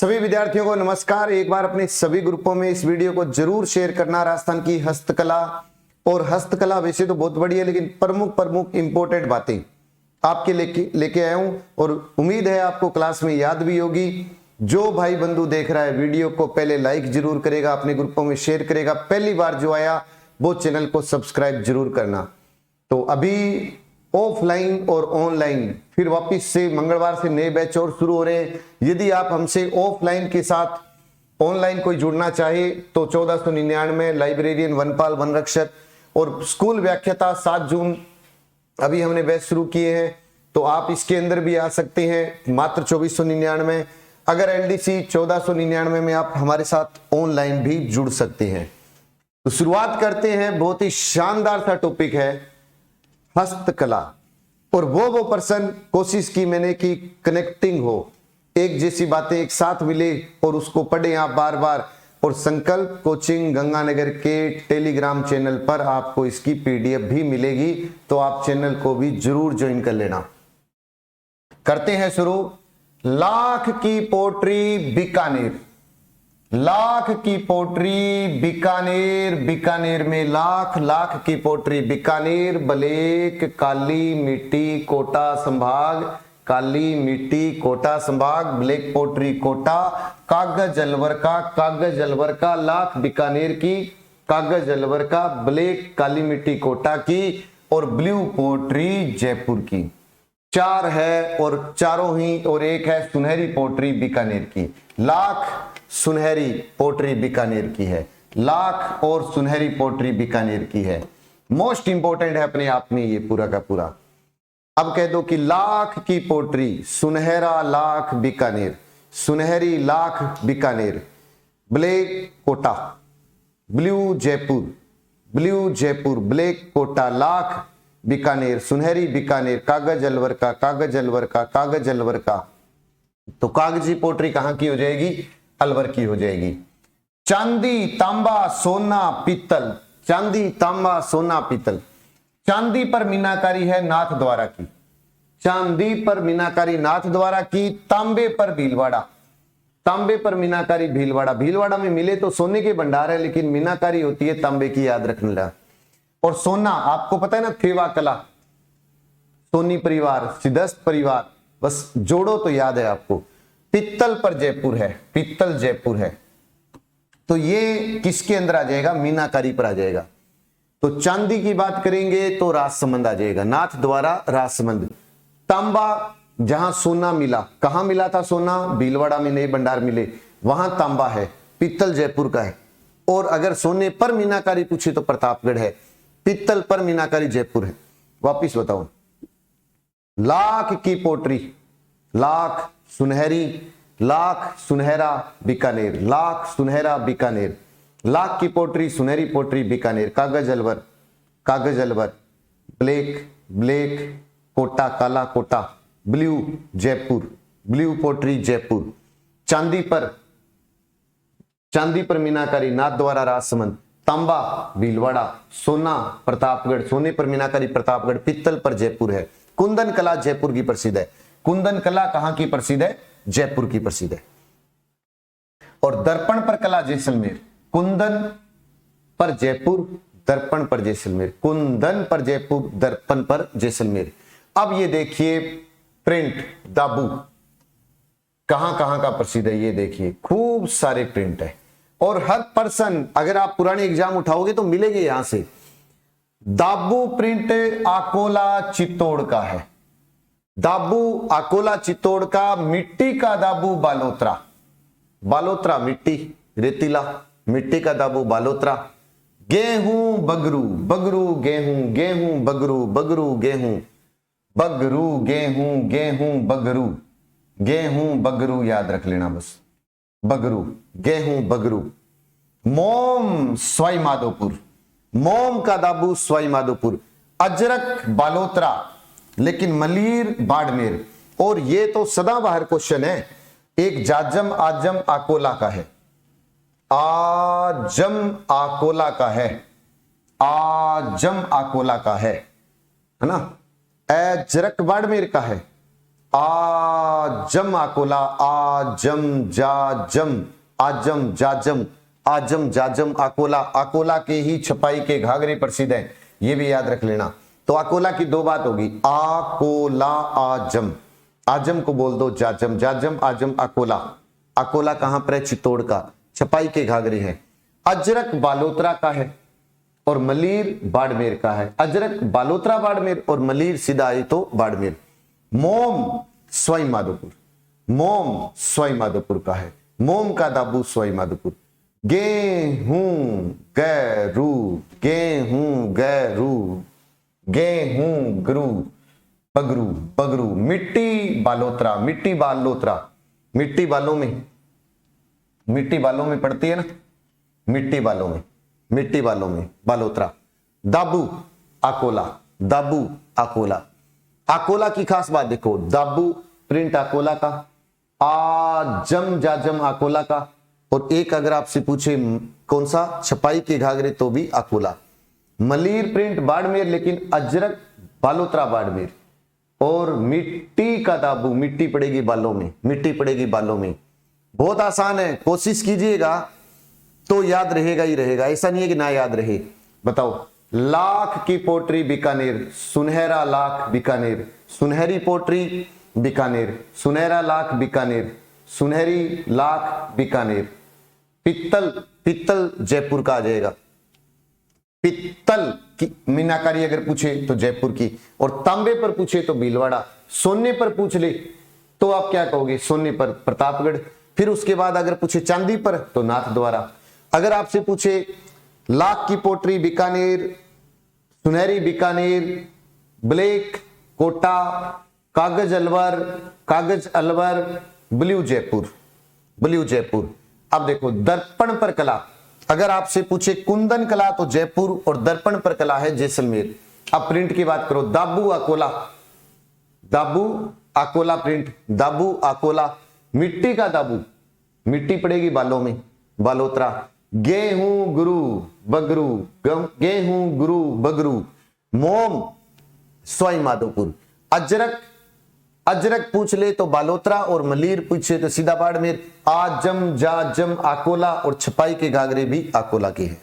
सभी विद्यार्थियों को नमस्कार। एक बार अपने सभी ग्रुपों में इस वीडियो को जरूर शेयर करना। राजस्थान की हस्तकला और हस्तकला वैसे तो बहुत बड़ी है, लेकिन प्रमुख इंपोर्टेंट बातें आपके लेके आया हूं और उम्मीद है आपको क्लास में याद भी होगी। जो भाई बंधु देख रहा है वीडियो को पहले लाइक जरूर करेगा, अपने ग्रुपों में शेयर करेगा। पहली बार जो आया वो चैनल को सब्सक्राइब जरूर करना। तो अभी ऑफलाइन और ऑनलाइन फिर वापस से मंगलवार से नए बैच और शुरू हो रहे हैं। यदि आप हमसे ऑफलाइन के साथ ऑनलाइन कोई जुड़ना चाहे तो 1499 लाइब्रेरियन वनपाल वनरक्षक और स्कूल व्याख्याता 7 जून अभी हमने बैच शुरू किए हैं, तो आप इसके अंदर भी आ सकते हैं मात्र 2499। अगर एलडीसी 1499 में आप हमारे साथ ऑनलाइन भी जुड़ सकते हैं। तो शुरुआत करते हैं। बहुत ही शानदार सा टॉपिक है हस्तकला। और वो पर्सन कोशिश की मैंने कि कनेक्टिंग हो, एक जैसी बातें एक साथ मिले और उसको पढ़ें आप बार बार। और संकल्प कोचिंग गंगानगर के टेलीग्राम चैनल पर आपको इसकी पीडीएफ भी मिलेगी, तो आप चैनल को भी जरूर ज्वाइन कर लेना। करते हैं शुरू। लाख की पोट्री बीकानेर, लाख की पोट्री बीकानेर, बीकानेर में लाख की पोट्री बीकानेर, ब्लैक काली मिट्टी कोटा संभाग, काली मिट्टी कोटा संभाग, ब्लैक पोट्री कोटा, कागज अलवर का लाख बीकानेर की, कागज अलवर का, ब्लैक काली मिट्टी कोटा की और ब्लू पोट्री जयपुर की। 4 है और चारों ही, और एक है सुनहरी पोट्री बीकानेर की। लाख सुनहरी पोट्री बीकानेर की है, लाख और सुनहरी पोट्री बीकानेर की है। मोस्ट इंपोर्टेंट है अपने आप में ये पूरा का पूरा। अब कह दो कि लाख की पोट्री, सुनहरा लाख बीकानेर, सुनहरी लाख Bikaner, black Kota, blue Jaipur, blue Jaipur, black Kota, लाख बीकानेर, सुनहरी बीकानेर, कागज अलवर का, कागज अलवर का, कागज अलवर का। तो कागजी पोट्री कहां की हो जाएगी? अलवर की हो जाएगी। चांदी तांबा सोना पीतल, चांदी तांबा सोना पीतल। चांदी पर मीनाकारी है नाथ द्वारा की, चांदी पर मीनाकारी नाथ द्वारा की। तांबे पर भीलवाड़ा, तांबे पर मीनाकारी भीलवाड़ा। भीलवाड़ा में मिले तो सोने के भंडार है, लेकिन मीनाकारी होती है तांबे की, याद रखना। और सोना आपको पता है ना, थेवा कला, सोनी परिवार, सिद्धस्त परिवार, बस जोड़ो तो याद है आपको। पित्तल पर जयपुर है, पित्तल जयपुर है, तो ये किसके अंदर आ जाएगा? मीनाकारी पर आ जाएगा। तो चांदी की बात करेंगे तो राजसमंद आ जाएगा, नाथ द्वारा राजसमंद। तांबा जहां सोना मिला, कहां मिला था सोना? भीलवाड़ा में नए भंडार मिले, वहां तांबा है, पित्तल जयपुर का है। और अगर सोने पर मीनाकारी पूछे तो प्रतापगढ़ है, पित्तल पर मीनाकारी जयपुर है। वापिस बताओ, लाख की पोट्री, लाख सुनहरी, लाख सुनहरा बीकानेर, लाख सुनहरा बीकानेर, लाख की पोट्री, सुनहरी पोट्री बीकानेर, कागज अलवर, कागज अलवर, ब्लैक ब्लैक कोटा, काला Kota, blue Jaipur, blue pottery Jaipur. चांदी पर मीनाकारी नाथ द्वारा राजसमंद, तांबा भीलवाड़ा, सोना प्रतापगढ़, सोने पर मीनाकारी प्रतापगढ़, पित्तल पर जयपुर है। कुंदन कला जयपुर की प्रसिद्ध है। कुंदन कला कहां की प्रसिद्ध है? जयपुर की प्रसिद्ध है। और दर्पण पर कला जैसलमेर, कुंदन पर जयपुर, दर्पण पर जैसलमेर, कुंदन पर जयपुर, दर्पण पर जैसलमेर। अब ये देखिए प्रिंट दाबू कहां कहां का प्रसिद्ध है, ये देखिए खूब सारे प्रिंट है। और हर पर्सन, अगर आप पुराने एग्जाम उठाओगे तो मिलेंगे यहां से। दाबू प्रिंट अकोला चित्तौड़ का है, दाबू अकोला चित्तौड़ का। मिट्टी का दाबू बालोतरा, बालोतरा मिट्टी रेतीला, मिट्टी का दाबू बालोतरा। गेहूं बगरू, बगरू गेहूं, गेहूं बगरू, बगरू गेहूं, बगरू गेहूं, गेहूं बगरू, गेहूं बगरू, याद रख लेना बस, बगरू गेहूं बगरू। मोम सवाई माधोपुर, मोम का दाबू सवाई माधोपुर। अजरक बालोतरा, लेकिन मलीर बाड़मेर। और ये तो सदाबहार क्वेश्चन है। एक जाजम आजम अकोला का है, आजम अकोला का है, आजम अकोला का है ना। अजरक बाड़मेर का है, आजम अकोला, आजम जाजम, आजम जाजम, आजम जाजम अकोला। अकोला के ही छपाई के घाघरे प्रसिद्ध हैं, ये भी याद रख लेना। तो अकोला की दो बात होगी, अकोला आजम, आजम को बोल दो जाजम, जाजम आजम अकोला। अकोला कहां पर है? चित्तौड़ का, छपाई के घाघरे हैं। अजरक बालोतरा का है और मलीर बाड़मेर का है। अजरक बालोतरा बाड़मेर और मलीर सीधा आई तो बाड़मेर। मोम सवाई माधोपुर, मोम सवाई माधोपुर का है। मोम का दाबू सवाई माधोपुर। गेहूं गैरू, गेहूं गैरू, गेहूं गुरु, बगरू, बगरू। मिट्टी बालोतरा, मिट्टी बालोतरा, मिट्टी बालों में, मिट्टी बालों में पड़ती है ना, मिट्टी बालों में, मिट्टी बालों में बालोतरा। दाबू अकोला, दाबू अकोला। अकोला की खास बात देखो, दाबू प्रिंट अकोला का, आजम जाजम अकोला का, और एक अगर आपसे पूछे कौन सा, छपाई के घाघरे, तो भी अकोला। मलीर प्रिंट बाड़मेर, लेकिन अजरक बालोतरा बाड़मेर। और मिट्टी का दाबू, मिट्टी पड़ेगी बालों में, मिट्टी पड़ेगी बालों में। बहुत आसान है, कोशिश कीजिएगा तो याद रहेगा ही रहेगा, ऐसा नहीं है कि ना याद रहे। बताओ, लाख की पोट्री बीकानेर, सुनहरा लाख बीकानेर, सुनहरी पोट्री बीकानेर, सुनहरा लाख बीकानेर, सुनहरी लाख बीकानेर। पित्तल, पित्तल जयपुर का आ जाएगा। पित्तल की मीनाकारी अगर पूछे तो जयपुर की, और तांबे पर पूछे तो भीलवाड़ा। सोने पर पूछ ले तो आप क्या कहोगे? सोने पर प्रतापगढ़। फिर उसके बाद अगर पूछे चांदी पर तो नाथ द्वारा। अगर आपसे पूछे लाख की पोट्री बीकानेर, सुनहरी बीकानेर, ब्लैक कोटा, कागज अलवर, कागज अलवर, ब्लू जयपुर, ब्लू जयपुर। अब देखो, दर्पण पर कला, अगर आपसे पूछे कुंदन कला तो जयपुर, और दर्पण पर कला है जैसलमेर। अब प्रिंट की बात करो, दाबू अकोला, दाबू अकोला प्रिंट, दाबू अकोला। मिट्टी का दाबू, मिट्टी पड़ेगी बालों में, बालोतरा। गेहूं गुरु बगरू, गेहूं गुरु बगरू। मोम सवाई माधोपुर। अजरक, अजरक पूछ ले तो बालोतरा, और मलीर पूछे तो सीधा बाड़मेर। आजम जाजम अकोला, और छपाई के घाघरे भी अकोला के हैं।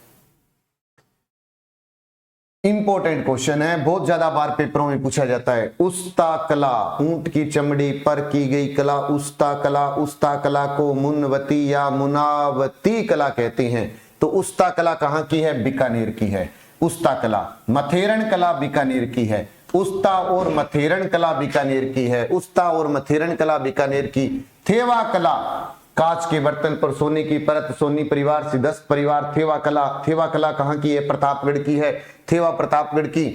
इंपॉर्टेंट क्वेश्चन है, बहुत ज्यादा बार पेपरों में पूछा जाता है। उस्ता कला, ऊंट की चमड़ी पर की गई कला, उस्ता कला। उस्ता कला को मुनवती या मुनावती कला कहते हैं। तो उस्ता कला कहां की है? बीकानेर की है उस्ता कला। मथेरन कला बीकानेर की है। उस्ता और मथेरन कला बीकानेर की है। उस्ता और मथेरन कला बीकानेर की। थेवा कला, कांच के बर्तन पर सोने की परत, सोनी परिवार से 10 परिवार। थेवा कला, थेवा कला कहां की है? प्रतापगढ़ की है। थेवा प्रतापगढ़ की।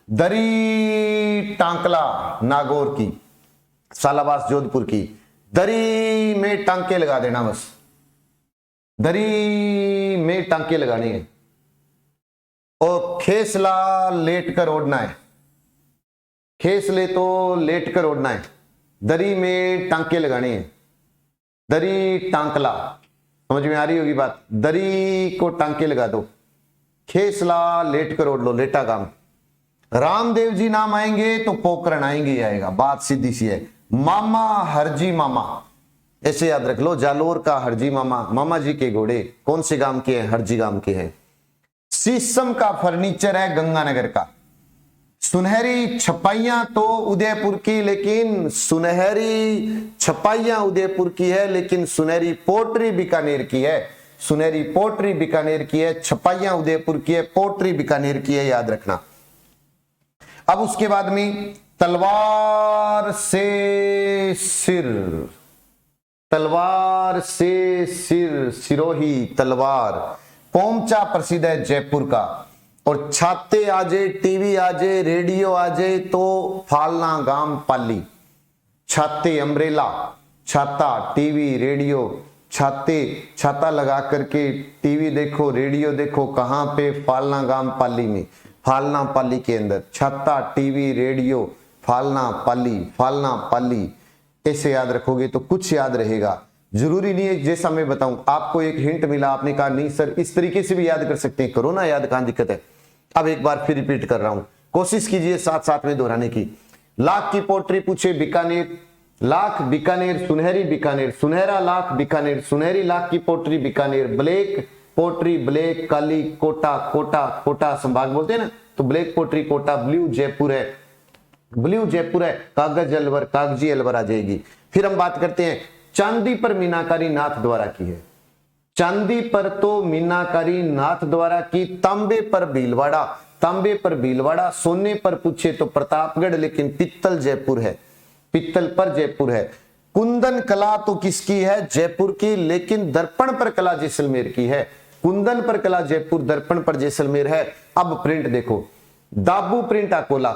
दरी टांकला नागौर की, सालाबास जोधपुर की। दरी में टांके लगा देना, बस दरी में टांके लगाने हैं। और खेसला लेट कर ओढ़ना है, खेसले तो लेट कर ओढ़ना है। दरी में टांके लगाने हैं। दरी टांकला, समझ में आ रही होगी बात। दरी को टांके लगा दो, खेसला लेट कर ओढ़ लो, लेटा काम। रामदेव जी नाम आएंगे तो पोकरण आएंगे ही आएगा, बात सीधी सी है। मामा हरजी मामा, ऐसे याद रख लो, जालोर का हरजी मामा। मामा जी के घोड़े कौन से गांव के हैं? हरजी गांव के हैं। शीशम का फर्नीचर है गंगानगर का। सुनहरी छपाइयां तो उदयपुर की, लेकिन सुनहरी छपाइयां उदयपुर की है, लेकिन सुनहरी पोट्री बीकानेर की है। सुनहरी पोट्री बीकानेर की है, छपाइयां उदयपुर की है, पोट्री बीकानेर की है, याद रखना। अब उसके बाद में तलवार से सिर, तलवार से सिर, सिरोही तलवार। पोमचा प्रसिद्ध है जयपुर का। और छाते आजे, टीवी आजे, रेडियो आजे तो फालना गांव पाली। छाते अम्ब्रेला, छाता, टीवी, रेडियो। छाते, छाता लगा करके टीवी देखो, रेडियो देखो, कहां पे? फालना गांव पाली में, फालना पाली के अंदर। छाता, टीवी, रेडियो, फालना पाली, फालना पाली। ऐसे याद रखोगे तो कुछ याद रहेगा। जरूरी नहीं है जैसा मैं बताऊं। आपको एक हिंट मिला, आपने कहा नहीं सर इस तरीके से भी याद कर सकते हैं, करो ना याद, कहां दिक्कत है। अब एक बार फिर रिपीट कर रहा हूं, कोशिश कीजिए साथ साथ में दोहराने की। लाख की पोट्री पूछे बीकानेर, लाख बीकानेर, सुनहरी बीकानेर, सुनहरा लाख बीकानेर, सुनहरी लाख की पोटरी बीकानेर, ब्लैक पोटरी, ब्लैक काली कोटा, कोटा कोटा संभाग बोलते हैं ना, तो ब्लैक पोटरी कोटा, ब्लू जयपुर है, ब्लू जयपुर है, कागज अलवर, कागजी अलवर आ जाएगी। फिर हम बात करते हैं चांदी पर मीनाकारी नाथ द्वारा की है, चांदी पर तो मीनाकारी नाथ द्वारा की, तांबे पर भीलवाड़ा, तांबे पर भीलवाड़ा, सोने पर पूछे तो प्रतापगढ़, लेकिन पित्तल जयपुर है, पित्तल पर जयपुर है। कुंदन कला तो किसकी है? जयपुर की, लेकिन दर्पण पर कला जैसलमेर की है, कुंदन पर कला जयपुर, दर्पण पर जैसलमेर है। अब प्रिंट देखो, दाबू प्रिंट अकोला,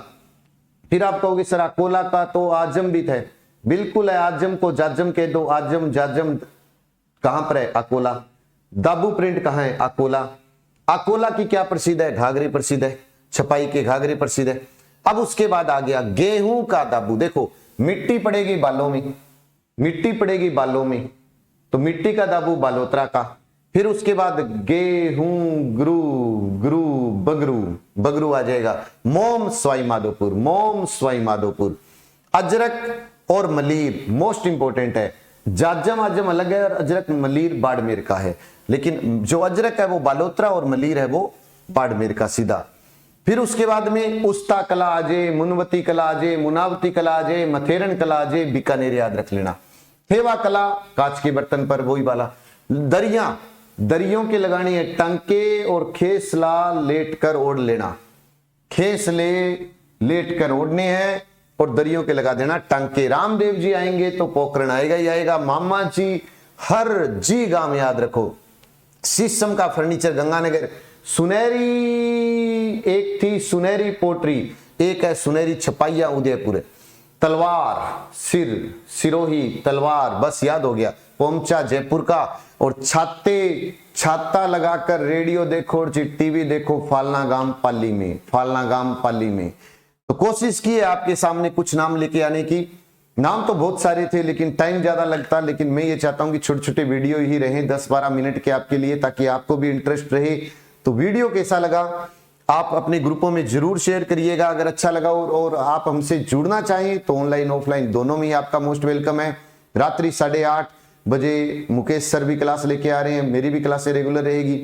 फिर आप कहोगे सर अकोला का तो आजम भी है, बिल्कुल है, आजम को जाजम कह दो, आजम जाजम कहां पर है? अकोला। दाबू प्रिंट कहां है? अकोला। अकोला की क्या प्रसिद्ध है? घाघरे प्रसिद्ध है, छपाई के घाघरे प्रसिद्ध है। अब उसके बाद आ गया गेहूं का दाबू, देखो मिट्टी पड़ेगी बालों में, मिट्टी पड़ेगी बालों में, तो मिट्टी का दाबू बालोतरा का। फिर उसके बाद गेहूं, ग्रू ग्रू बगरू, बगरू आ जाएगा, मोम सवाई माधोपुर, मोम सवाई माधोपुर। अजरक और मलीर मोस्ट इंपोर्टेंट है, जाजम आजम अलग है और अजरक मलीर बाड़मेर का है, लेकिन जो अजरक है वो बालोतरा और मलीर है वो बाड़मेर का सीधा। फिर उसके बाद में उस्ता कला आ जाए, मुनवती कला आ जाए, मुनावती कला आ जाए, मथेरन कला आ जाए, बीकानेर याद रख लेना। थेवा कला कांच के बर्तन पर वही वाला। दरिया, दरियों के लगाने है टंके और खेसला लेट कर ओढ़ लेना, खेसले लेट कर ओढ़ने हैं और दरियों के लगा देना टंके। रामदेव जी आएंगे तो पोखरण आएगा ही आएगा, मामा जी हर जी गांव याद रखो। शीशम का फर्नीचर गंगानगर, सुनहरी एक थी सुनहरी पोटरी, एक है सुनहरी छपाइया उदयपुर। तलवार सिर, सिरोही तलवार बस याद हो गया, पोमचा जयपुर का। और छाते, छाता लगाकर रेडियो देखो और टीवी देखो फालना गांव पाली में, फालना गांव पाली में। तो कोशिश की है आपके सामने कुछ नाम लेके आने की, नाम तो बहुत सारे थे लेकिन टाइम ज्यादा लगता, लेकिन मैं ये चाहता हूं कि छोटे छोटे वीडियो ही रहे 10-12 मिनट के आपके लिए, ताकि आपको भी इंटरेस्ट रहे। तो वीडियो कैसा लगा आप अपने ग्रुपों में जरूर शेयर करिएगा अगर अच्छा लगा, और आप हमसे जुड़ना चाहें तो ऑनलाइन ऑफलाइन दोनों में ही आपका मोस्ट वेलकम है। रात्रि 8:30 बजे मुकेश सर भी क्लास लेके आ रहे हैं, मेरी भी क्लासें रेगुलर रहेगी,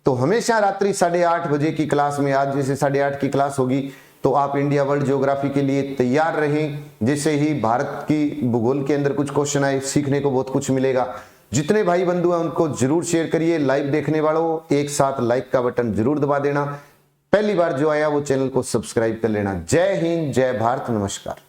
तो हमेशा रात्रि 8:30 बजे की क्लास में, आज जैसे 8:30 की क्लास होगी तो आप इंडिया वर्ल्ड ज्योग्राफी के लिए तैयार रहें। जैसे ही भारत की भूगोल के अंदर कुछ क्वेश्चन आए, सीखने को बहुत कुछ मिलेगा। जितने भाई बंधु हैं उनको जरूर शेयर करिए, लाइव देखने वालों एक साथ लाइक का बटन जरूर दबा देना, पहली बार जो आया वो चैनल को सब्सक्राइब कर लेना। जय हिंद, जय भारत, नमस्कार।